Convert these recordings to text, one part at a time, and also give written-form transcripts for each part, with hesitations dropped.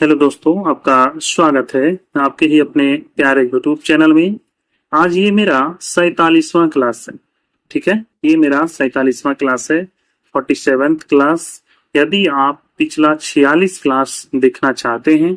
Hello दोस्तों, आपका स्वागत है आपके ही अपने प्यारे यूट्यूब चैनल में। आज ये मेरा 47वां क्लास है। ठीक है, ये मेरा 47वां क्लास है, 47th क्लास। यदि आप पिछला 46 क्लास देखना चाहते हैं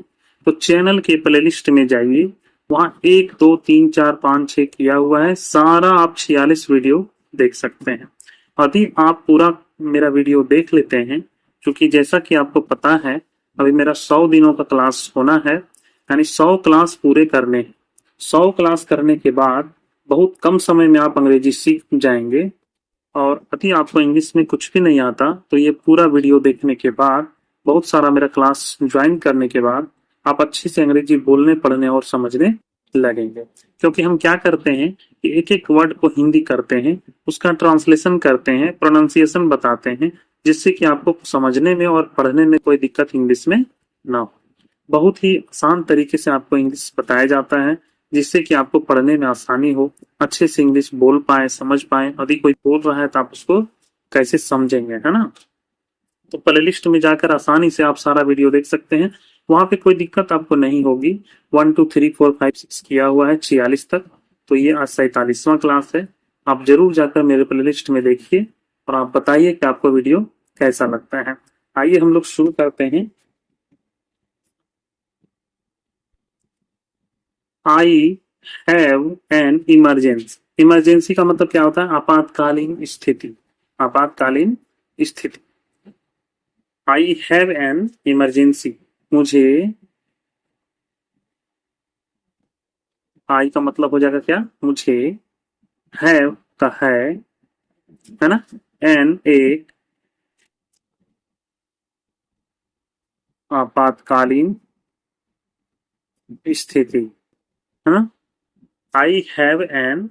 तो चैनल के प्लेलिस्ट में जाइए। वहाँ 1 2 3 4 5 6 किया हुआ है, सारा आप 46 वीडियो देख सकते हैं। यदि आप पूरा मेरा वीडियो देख लेते हैं, क्योंकि जैसा कि आपको पता है अभी मेरा 100 दिनों का क्लास होना है, यानी 100 क्लास पूरे करने हैं। 100 क्लास करने के बाद बहुत कम समय में आप अंग्रेजी सीख जाएंगे। और यदि आपको इंग्लिश में कुछ भी नहीं आता तो ये पूरा वीडियो देखने के बाद, बहुत सारा मेरा क्लास ज्वाइन करने के बाद आप अच्छे से अंग्रेजी बोलने पढ़ने और समझने लगेंगे। क्योंकि हम क्या करते हैं कि एक एक वर्ड को हिंदी करते हैं, उसका ट्रांसलेशन करते हैं, प्रोनाउंसिएशन बताते हैं, जिससे कि आपको समझने में और पढ़ने में कोई दिक्कत इंग्लिश में ना हो। बहुत ही आसान तरीके से आपको इंग्लिश बताया जाता है, जिससे कि आपको पढ़ने में आसानी हो, अच्छे से इंग्लिश बोल पाए, समझ पाए। यदि कोई बोल रहा है तो आप उसको कैसे समझेंगे, है ना। तो प्लेलिस्ट में जाकर आसानी से आप सारा वीडियो देख सकते हैं, वहां पे कोई दिक्कत आपको नहीं होगी। 1 2 3 4 5 6 किया हुआ है 46 तक। तो ये आज 47वां क्लास है। आप जरूर जाकर मेरे प्लेलिस्ट में देखिए और आप बताइए कि आपको वीडियो कैसा लगता है। आइए हम लोग शुरू करते हैं। I have an emergency. Emergency का मतलब क्या होता है? आपातकालीन स्थिति। आपातकालीन स्थिति। I have an emergency. मुझे, आई का मतलब हो जाएगा क्या? मुझे, हैव का है ना, एन एक आपातकालीन स्थिति, है ना। I have an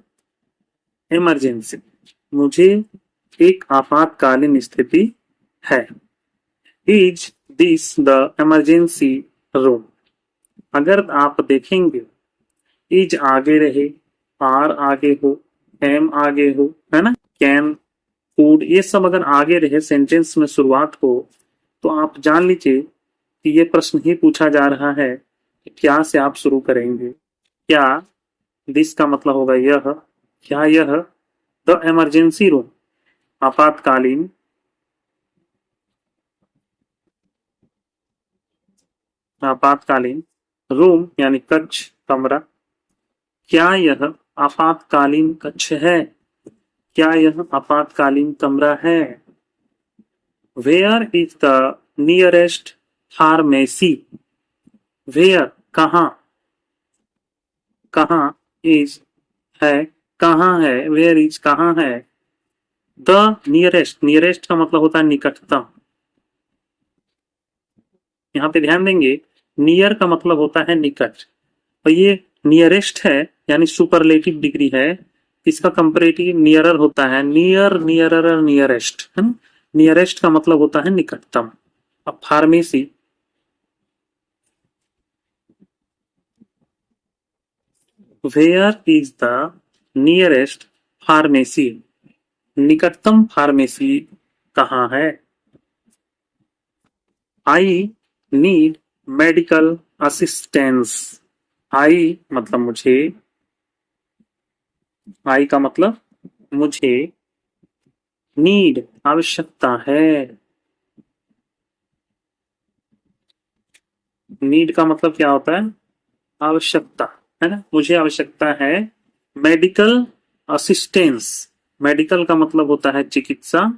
emergency. मुझे एक आपातकालीन स्थिति है। Is this the emergency room? अगर आप देखेंगे, इज आगे रहे, आर आगे हो, एम आगे हो, है ना, कैन, फूड, ये सब अगर आगे रहे सेंटेंस में शुरुआत हो, तो आप जान लीजिए कि ये प्रश्न ही पूछा जा रहा है कि क्या से आप शुरू करेंगे। क्या, दिस का मतलब होगा यह, क्या यह द इमरजेंसी रूम, आपातकालीन, आपातकालीन रूम यानी कक्ष, कमरा, क्या यह आपातकालीन कक्ष है? क्या यह आपातकालीन कमरा है? Where is the nearest pharmacy? Where कहाँ, कहाँ, इज है, कहाँ है, वेयर इज कहाँ है, द नियरेस्ट, नियरेस्ट का मतलब होता है निकटतम। यहाँ पे ध्यान देंगे, नियर का मतलब होता है निकट, और ये नियरेस्ट है यानी सुपरलेटिव डिग्री है। इसका कंपैरेटिव नियरर होता है, नियर, नियरर, नियरेस्ट, है ना। नियरेस्ट का मतलब होता है निकटतम। अब pharmacy, where is the nearest pharmacy? निकटतम फार्मेसी कहाँ है? I need medical assistance. I मतलब मुझे, आई का मतलब मुझे, नीड आवश्यकता है। नीड का मतलब क्या होता है? आवश्यकता, है ना। मुझे आवश्यकता है मेडिकल असिस्टेंस। मेडिकल का मतलब होता है चिकित्सा,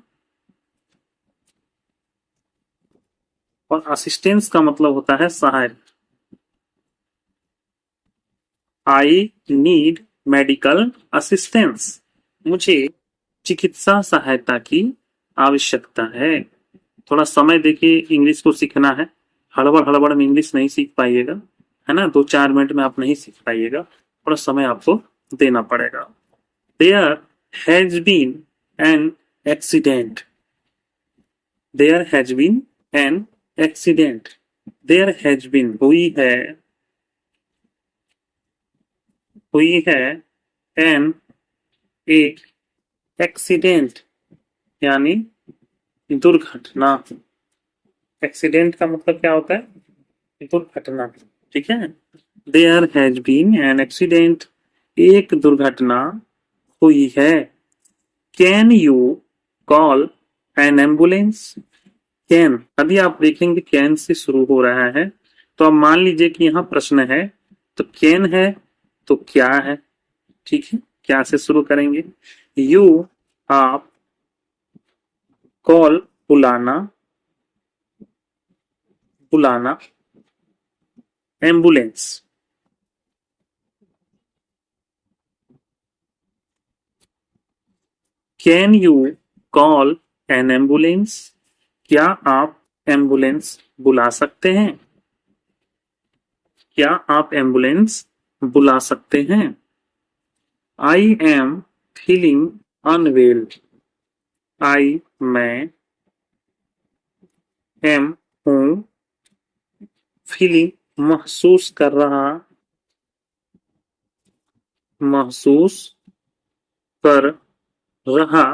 और असिस्टेंस का मतलब होता है सहायता। आई नीड मेडिकल असिस्टेंस। मुझे चिकित्सा सहायता की आवश्यकता है। थोड़ा समय देखिए, इंग्लिश को सीखना है। हड़बड़ हड़बड़ में इंग्लिश नहीं सीख पाइएगा, है ना। 2 4 मिनट में आप नहीं सीख पाइएगा, थोड़ा समय आपको देना पड़ेगा। There has been an accident. There has been an accident. There has been हुई है एन एक एक्सीडेंट यानी दुर्घटना। एक्सीडेंट का मतलब क्या होता है? दुर्घटना, ठीक है। There has been an accident, एक दुर्घटना हुई है। Can you call an ambulance. Can, यदि आप देखेंगे कैन से शुरू हो रहा है, तो अब मान लीजिए कि यहाँ प्रश्न है, तो कैन है तो क्या है, ठीक है। क्या से शुरू करेंगे, यू, आप, कॉल बुलाना, बुलाना, ambulance. Can you call an ambulance, क्या आप एम्बुलेंस बुला सकते हैं, क्या आप एम्बुलेंस बुला सकते हैं। आई एम फीलिंग अनवेल, आई मैं, एम हूं, फीलिंग महसूस कर रहा, महसूस कर रहा,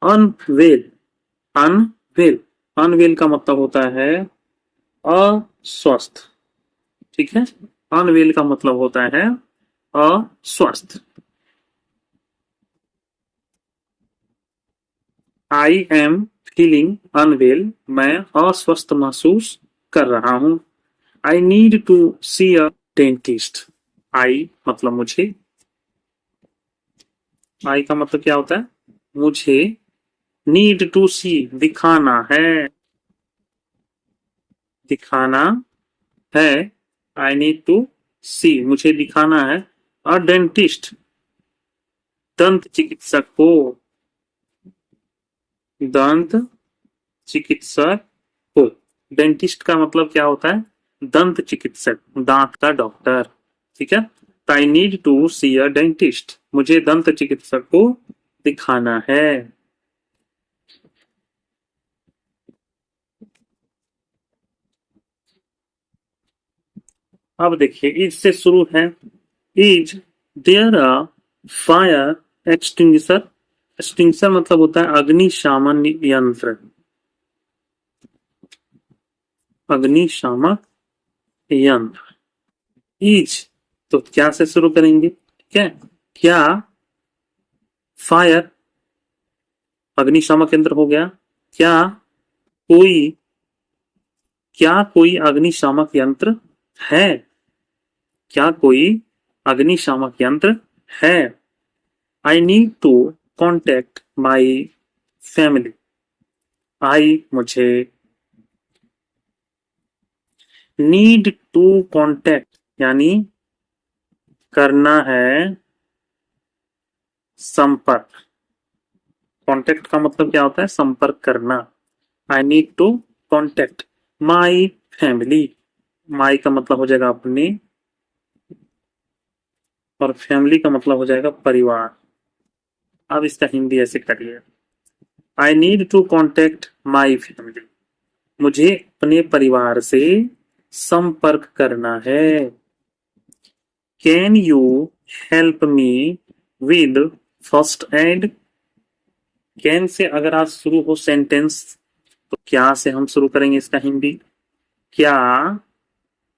अनवेल, अनवेल, अनवेल का मतलब होता है अस्वस्थ, ठीक है। अनवेल का मतलब होता है अस्वस्थ। आई एम फीलिंग अनवेल, मैं अस्वस्थ महसूस कर रहा हूं। I need to see a dentist. I मतलब मुझे, आई का मतलब क्या होता है, मुझे, नीड टू सी दिखाना है, दिखाना है। आई नीड टू सी मुझे दिखाना है। अ डेंटिस्ट, दंत चिकित्सक को, दंत चिकित्सक को। डेंटिस्ट का मतलब क्या होता है, दंत चिकित्सक, दांत का डॉक्टर, ठीक है। तो I need to see a dentist, मुझे दंत चिकित्सक को दिखाना है। अब देखिए इज से शुरू है। Is there a fire extinguisher. Extinguisher मतलब होता है अग्निशामन यंत्र, अग्निशामक यंत्र। इज, तो क्या से शुरू करेंगे, ठीक है। क्या फायर अग्निशामक यंत्र हो गया। क्या कोई, क्या कोई अग्निशामक यंत्र है, क्या कोई अग्निशामक यंत्र है। I need to contact my family. I मुझे, नीड टू कॉन्टेक्ट यानी करना है संपर्क। कॉन्टेक्ट का मतलब क्या होता है, संपर्क करना। I need to contact my family. My का मतलब हो जाएगा अपने, और फैमिली का मतलब हो जाएगा परिवार। अब इसका हिंदी ऐसे करिए, I need to contact my family, मुझे अपने परिवार से संपर्क करना है। Can you help me with first aid. Can से अगर आज शुरू हो सेंटेंस, तो क्या से हम शुरू करेंगे इसका हिंदी। क्या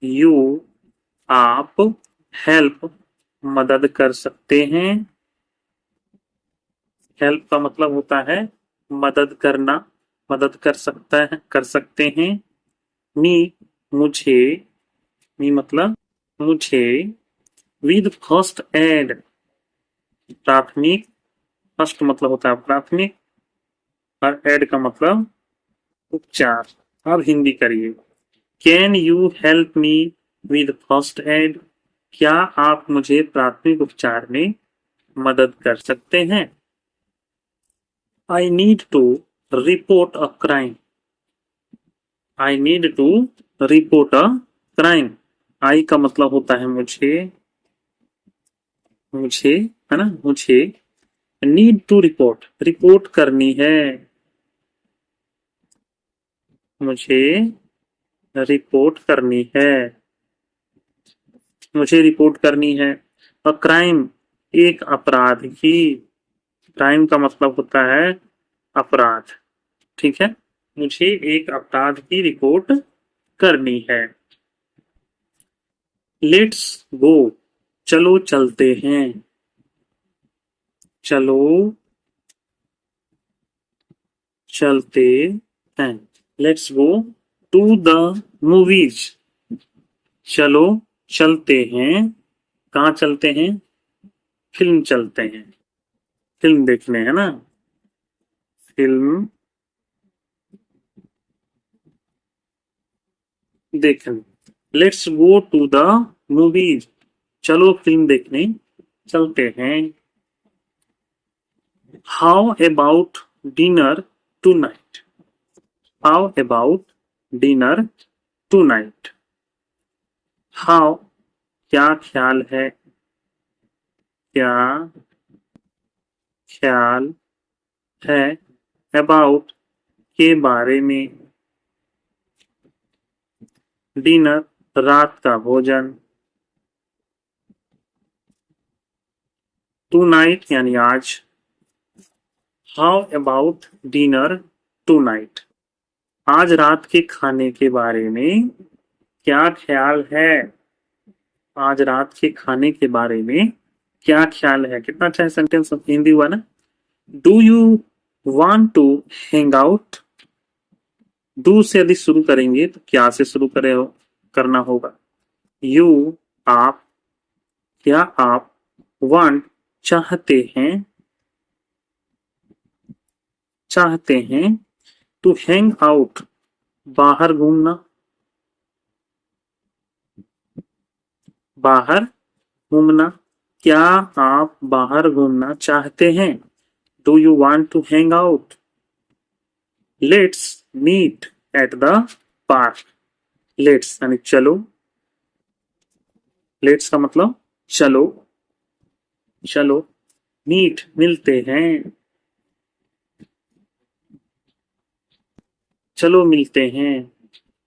यू, आप, हेल्प मदद कर सकते हैं। हेल्प का मतलब होता है मदद करना, मदद कर सकता है, कर सकते हैं। मी मुझे, मी मतलब मुझे, विद फर्स्ट एड प्राथमिक, फर्स्ट मतलब होता है प्राथमिक, और एड का मतलब उपचार। अब हिंदी करिए, can you help me with first add, क्या आप मुझे प्राथमिक उपचार में मदद कर सकते हैं। I need to report a crime. I need to report a crime. I का मतलब होता है मुझे, मुझे, है ना, मुझे नीड टू रिपोर्ट, रिपोर्ट करनी है, मुझे रिपोर्ट करनी है, मुझे रिपोर्ट करनी है। अ क्राइम, एक अपराध की। क्राइम का मतलब होता है अपराध, ठीक है। मुझे एक अपराध की रिपोर्ट करनी है। लेट्स गो, चलो चलते हैं। चलो चलते हैं। Let's go to the movies. चलो चलते हैं। कहाँ चलते हैं? फिल्म चलते हैं। फिल्म देखने, है ना? फिल्म देखने। Let's go to the movies. चलो फिल्म देखने चलते हैं। How about dinner tonight? How about dinner tonight? How क्या ख्याल है? क्या ख्याल है? अबाउट के बारे में। डिनर रात का भोजन। टू नाइट यानी आज। How about dinner tonight? आज रात के खाने के बारे में क्या ख्याल है? आज रात के खाने के बारे में क्या ख्याल है? कितना अच्छा सेंटेंस हिंदी हुआ ना। Do you want to hang out? Do से यदि शुरू करेंगे तो क्या से शुरू करना होगा? यू, आप। क्या आप वांट चाहते हैं? चाहते हैं। टू हैंग आउट बाहर घूमना। बाहर घूमना। क्या आप बाहर घूमना चाहते हैं? Do you want to hang out? Let's meet at the park. Let's यानी चलो। लेट्स का मतलब चलो। चलो मीट मिलते हैं। चलो मिलते हैं।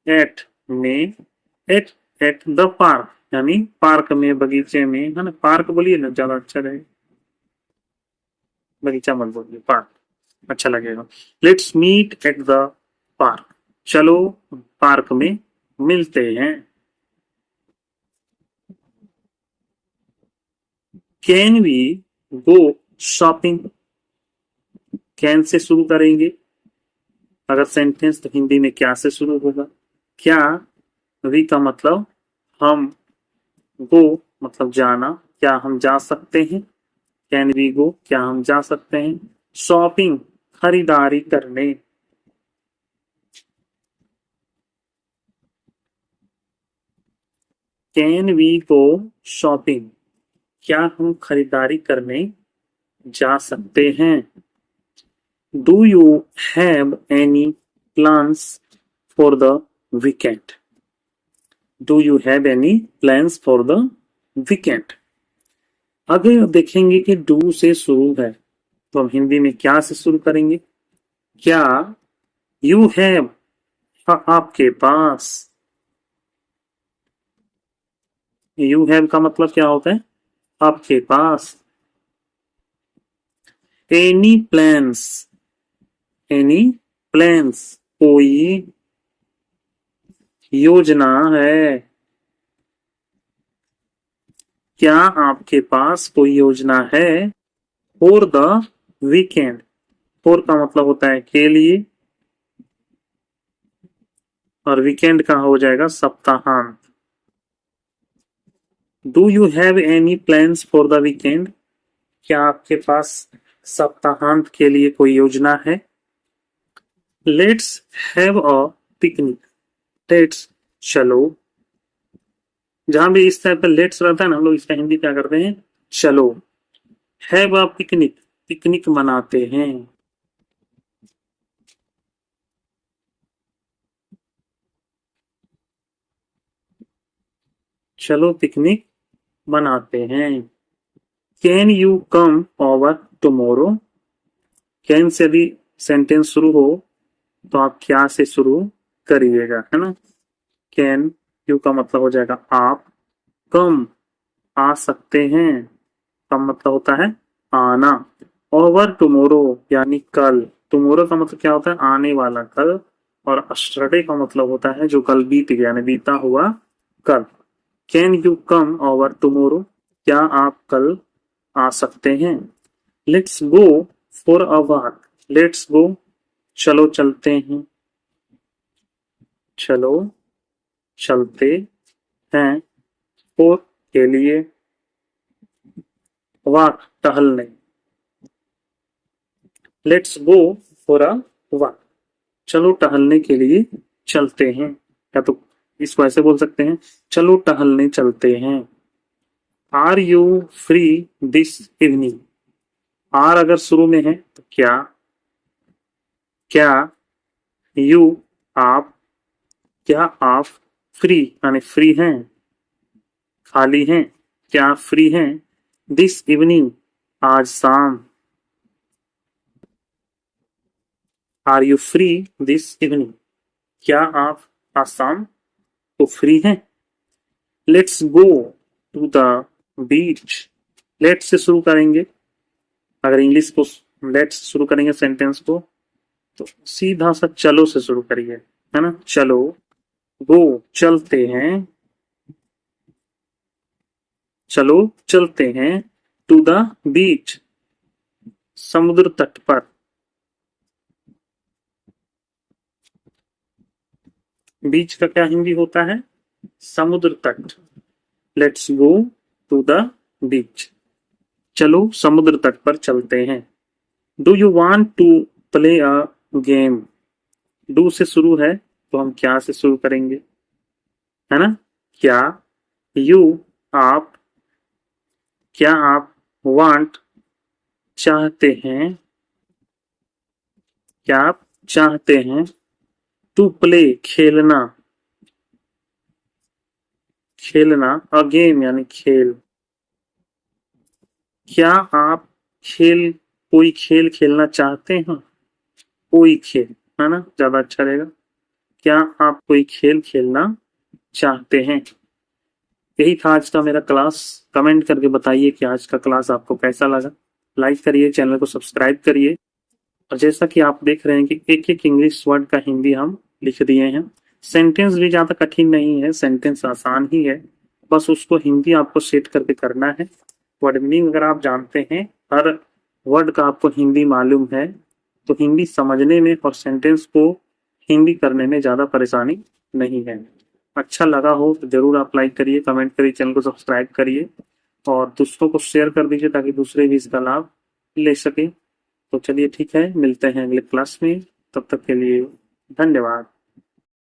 एट में। एट एट द पार्क यानी पार्क में, बगीचे में, है ना? पार्क बोलिए ना, ज्यादा अच्छा रहेगा। बगीचा मत बोलिए, पार्क अच्छा लगेगा। Let's meet at the park. चलो पार्क में मिलते हैं। Can we go shopping? Can से शुरू करेंगे अगर सेंटेंस, तो हिंदी में क्या से शुरू होगा? क्या। वी का मतलब हम। गो मतलब जाना। क्या हम जा सकते हैं? कैन वी गो, क्या हम जा सकते हैं? शॉपिंग खरीदारी करने। कैन वी गो शॉपिंग, क्या हम खरीदारी करने जा सकते हैं? Do you have any plans for the weekend? Do you have any plans for the weekend? अगर देखेंगे कि डू से शुरू है तो हम हिंदी में क्या से शुरू करेंगे? क्या यू हैव, आपके पास। यू हैव का मतलब क्या होता है? आपके पास। Any plans. एनी प्लान्स कोई योजना है। क्या आपके पास कोई योजना है? For the weekend. फॉर का मतलब होता है के लिए, और वीकेंड का हो जाएगा सप्ताहांत। Do you have any plans for the weekend? क्या आपके पास सप्ताहांत के लिए कोई योजना है? Let's have a picnic. Let's चलो। जहां भी इस टाइप का लेट्स रहता है ना, हम लोग इसका हिंदी क्या करते हैं? चलो। हैव अ पिकनिक, पिकनिक मनाते हैं। चलो पिकनिक मनाते हैं। Can you come over tomorrow? Can say भी सेंटेंस शुरू हो तो आप क्या से शुरू करिएगा, है ना? कैन यू का मतलब हो जाएगा आप। कम आ सकते हैं, का मतलब होता है आना। ओवर टुमारो यानी कल। टुमारो का मतलब क्या होता है? आने वाला, कल। और अस्टरडे का मतलब होता है जो कल बीत गया, यानी बीता हुआ कल। Can you come over tomorrow, क्या आप कल आ सकते हैं। Let's go for a walk, let's go चलो चलते हैं, चलो चलते हैं, फॉर के लिए, वॉक टहलने, let's go for a walk, चलो टहलने के लिए चलते हैं, या तो इसको ऐसे बोल सकते हैं, चलो टहलने चलते हैं। Are you free this evening, are अगर शुरू में है तो क्या, क्या यू आप, क्या आप फ्री यानी फ्री हैं, खाली हैं, क्या आप फ्री हैं, दिस इवनिंग आज शाम, are you free this evening, क्या आप आज शाम को फ्री हैं। Let's go to the beach, let's से शुरू करेंगे, अगर इंग्लिश को लेट्स से शुरू करेंगे सेंटेंस को तो सीधा सा चलो से शुरू करिए, है ना, चलो, गो चलते हैं, चलो चलते हैं, टू द बीच समुद्र तट पर, बीच का क्या हिंदी होता है, समुद्र तट। Let's go to the beach, चलो समुद्र तट पर चलते हैं। Do you want to play a game, do से शुरू है तो हम क्या से शुरू करेंगे, है ना, क्या यू आप, क्या आप वांट चाहते हैं, क्या आप चाहते हैं, टू प्ले खेलना, खेलना, अ गेम यानी खेल, क्या आप खेल, कोई खेल खेलना चाहते हैं, कोई खेल, है ना, ज्यादा अच्छा रहेगा, क्या आप कोई खेल खेलना चाहते हैं। यही था आज का मेरा क्लास। कमेंट करके बताइए कि आज का क्लास आपको कैसा लगा। लाइक करिए, चैनल को सब्सक्राइब करिए। और जैसा कि आप देख रहे हैं कि एक एक इंग्लिश वर्ड का हिंदी हम लिख दिए हैं। सेंटेंस भी ज्यादा कठिन नहीं है, सेंटेंस आसान ही है, बस उसको हिंदी आपको सेट करके करना है। वर्ड मीनिंग अगर आप जानते हैं, हर वर्ड का आपको हिंदी मालूम है, तो हिंदी समझने में और सेंटेंस को हिंदी करने में ज्यादा परेशानी नहीं है। अच्छा लगा हो तो जरूर आप लाइक करिए, कमेंट करिए, चैनल को सब्सक्राइब करिए और दूसरों को शेयर कर दीजिए ताकि दूसरे भी इसका लाभ ले सके। तो चलिए ठीक है, मिलते हैं अगले क्लास में, तब तक के लिए धन्यवाद।